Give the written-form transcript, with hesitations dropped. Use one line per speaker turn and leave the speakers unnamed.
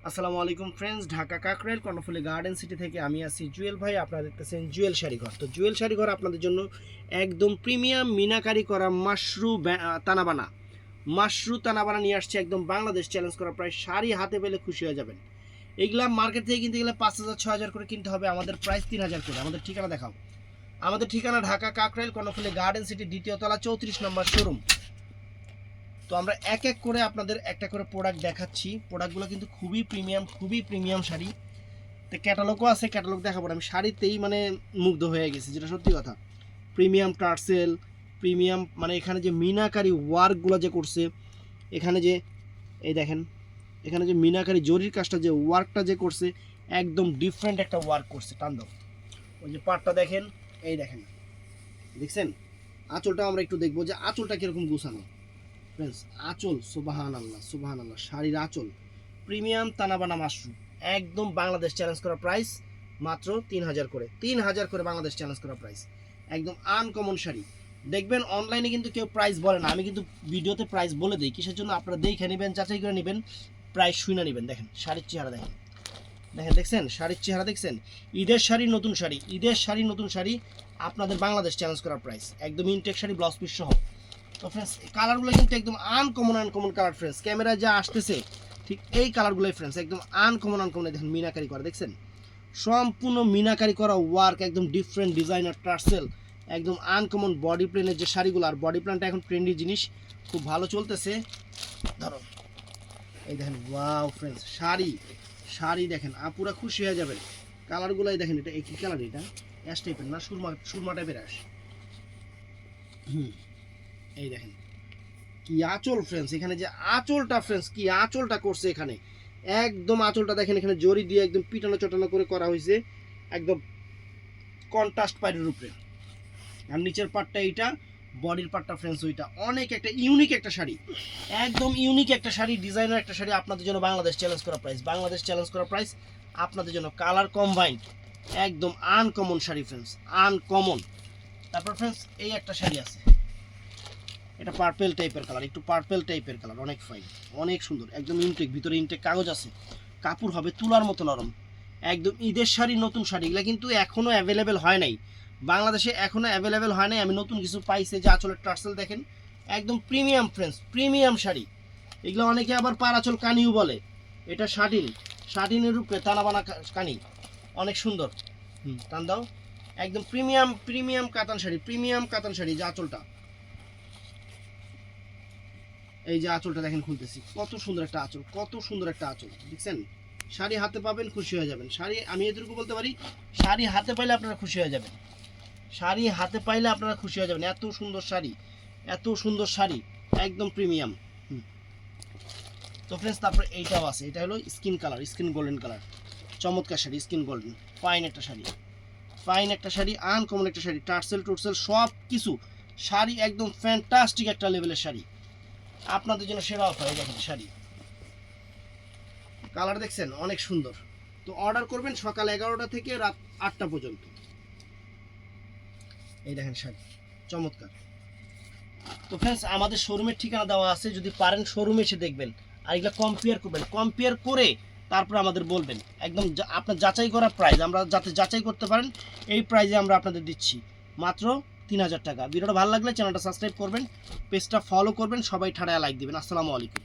আসসালামু আলাইকুম friends, Dhaka Kakrail Karnaphuli garden city থেকে আমি আছি জুয়েল ভাই। আপনারা দেখতেছেন জুয়েল শাড়িঘর। তো জুয়েল শাড়িঘর আপনাদের জন্য একদম প্রিমিয়াম মিনাকারি করা মাশরু তানাবানা নিয়ে আসছে। একদম বাংলাদেশ চ্যালেঞ্জ করা প্রায় শাড়ি হাতে পেলে খুশি হয়ে যাবেন। এগুলা মার্কেট থেকে কিনতে গেলে 5,000-6,000 করে কিনতে হবে, আমাদের প্রাইস 3,000 করে। আমাদের ঠিকানা দেখাও। আমাদের ঠিকানা ঢাকা কাকরাইল কর্ণফুলী গার্ডেন সিটি, দ্বিতীয় তলা, 34 নম্বর শোরুম। তো আমরা এক এক করে আপনাদের একটা করে প্রোডাক্ট দেখাচ্ছি। প্রোডাক্টগুলো কিন্তু খুবই প্রিমিয়াম শাড়ি। তো ক্যাটালগও আছে, ক্যাটালগ দেখাবো। আমি শাড়িতেই মানে মুগ্ধ হয়ে গেছি, যেটা সত্যি কথা। প্রিমিয়াম টার্সেল, প্রিমিয়াম মানে এখানে যে মিনাকারি ওয়ার্কগুলো যে করছে, এখানে যে এই দেখেন, এখানে যে মিনাকারি জরির কাজটা যে ওয়ার্কটা যে করছে, একদম ডিফারেন্ট একটা ওয়ার্ক করছে। টান দাও, ওই যে পাটটা দেখেন, এই দেখেন, দেখছেন? আঁচলটা আমরা একটু দেখবো যে আঁচলটা কীরকম গুছানো। ফ্রেন্ডস, আঁচল সুবাহান আল্লাহ, শাড়ির আঁচল প্রিমিয়াম তানাবানা মাশরু, একদম বাংলাদেশ চ্যালেঞ্জ করা প্রাইস মাত্র 3,000 করে। 3,000 করে বাংলাদেশ চ্যালেঞ্জ করা প্রাইস, একদম আনকমন শাড়ি। দেখবেন অনলাইনে কিন্তু কেউ প্রাইস বলে না, আমি কিন্তু ভিডিওতে প্রাইস বলে দিই। কিসের জন্য? আপনারা দেখে নেবেন, যাচাই করে নেবেন, প্রাইস শুনে নেবেন। দেখেন শাড়ির চেহারা, দেখেন দেখছেন শাড়ির চেহারা দেখছেন? ঈদের শাড়ি নতুন শাড়ি আপনাদের বাংলাদেশ চ্যালেঞ্জ করা প্রাইস, একদম ইনটেক শাড়ি, ব্লাউজ পিস সহ। তো ফ্রেন্ডস, কালারগুলো কিন্তু একদম আনকমন কালার। ফ্রেন্ডস, ক্যামেরায় যা আসতেছে ঠিক এই কালারগুলোই ফ্রেন্ডস, একদম আনকমন। দেখেন মিনাকারি করা, দেখছেন? সম্পূর্ণ মিনাকারি করা ওয়ার্ক, একদম ডিফারেন্ট ডিজাইনার টার্সেল, একদম আনকমন বডি প্লেনের যে শাড়িগুলো। আর বডি প্ল্যানটা এখন ট্রেন্ডি জিনিস, খুব ভালো চলতেছে। ধরো, এই দেখেন, ওয়াও ফ্রেন্ডস, শাড়ি দেখেন, আপুরা খুশি হয়ে যাবেন। কালারগুলোই দেখেন, এটা একই কালার, এটা অ্যাশ টাইপের না, সুরমা টাইপের অ্যাশ। এই দেখেন কি আঁচল ফ্রেন্ডস, এখানে যে আঁচলটা ফ্রেন্ডস, কি আঁচলটা করছে এখানে, একদম আঁচলটা দেখেন, এখানে জরি দিয়ে একদম পিটানো চটানো করে করা হয়েছে, একদম কন্ট্রাস্ট পাড়ের উপরে। আর নিচের পাটটা এইটা, বডির পাটটা ফ্রেন্ডস ওইটা। অনেক একটা ইউনিক একটা শাড়ি, একদম ইউনিক একটা শাড়ি, ডিজাইনার একটা শাড়ি আপনাদের জন্য বাংলাদেশ চ্যালেঞ্জ করা প্রাইস আপনাদের জন্য। কালার কম্বাইন্ড, একদম আনকমন শাড়ি ফ্রেন্ডস, আনকমন। তারপর ফ্রেন্ডস এই একটা শাড়ি আছে, এটা পার্পেল টাইপের কালার, অনেক ফাইন, অনেক সুন্দর, একদম ইনটেক, ভিতরে ইনটেক কাগজ আছে, কাপড় হবে তুলার মতো নরম, একদম ঈদের শাড়ি, নতুন শাড়ি। এগুলো কিন্তু এখনও অ্যাভেলেবেল হয় নাই বাংলাদেশে, আমি নতুন কিছু পাইছে। যে আঁচলের টার্সেল দেখেন, একদম প্রিমিয়াম ফ্রেন্ডস, প্রিমিয়াম শাড়ি। এগুলো অনেকে আবার পার আঁচল কানিও বলে। এটা শাটিনের উপরে তানাবানা কানি, অনেক সুন্দর। টান দাও, একদম প্রিমিয়াম কাতান শাড়ি। যে আঁচলটা, এই যে আঁচলটা দেখেন, খুলতেছি, কত সুন্দর একটা আঁচল, দেখছেন? শাড়ি হাতে পাবেন, খুশি হয়ে যাবেন। শাড়ি, আমি এটুকু বলতে পারি, শাড়ি হাতে পাইলে আপনারা খুশি হয়ে যাবেন। এত সুন্দর শাড়ি, একদম প্রিমিয়াম। তো ফ্রেন্ডস, তারপরে এইটাও আছে, এটা হলো স্কিন গোল্ডেন কালার, চমৎকার শাড়ি, স্কিন গোল্ডেন, ফাইন একটা শাড়ি, আনকমন একটা শাড়ি, টার্সেল সব কিছু শাড়ি, একদম ফ্যান্টাস্টিক একটা লেভেলের শাড়ি আপনাদের জন্য সেরা অফার। এই দেখেন শাড়ি, কালার দেখছেন, অনেক সুন্দর। তো অর্ডার করবেন সকাল 11টা থেকে রাত 8টা পর্যন্ত। এই দেখেন শাড়ি, চমৎকার। তো ফ্রেন্ডস, আমাদের শোরুমের ঠিকানা দেওয়া আছে, যদি পারেন শোরুমে এসে দেখবেন, আর এগুলো কম্পেয়ার করে তারপর আমাদের বলবেন। একদম আপনার যাচাই করা প্রাইস, আমরা যাতে যাচাই করতে পারেন, এই প্রাইসে আমরা আপনাদের দিচ্ছি মাত্র 3,000 টাকা। ভিডিওটা ভালো লাগলে চ্যানেলটা সাবস্ক্রাইব করবেন, পেজটা ফলো করবেন, সবাই ঠাড়ায় লাইক দিবেন। আসসালামু আলাইকুম।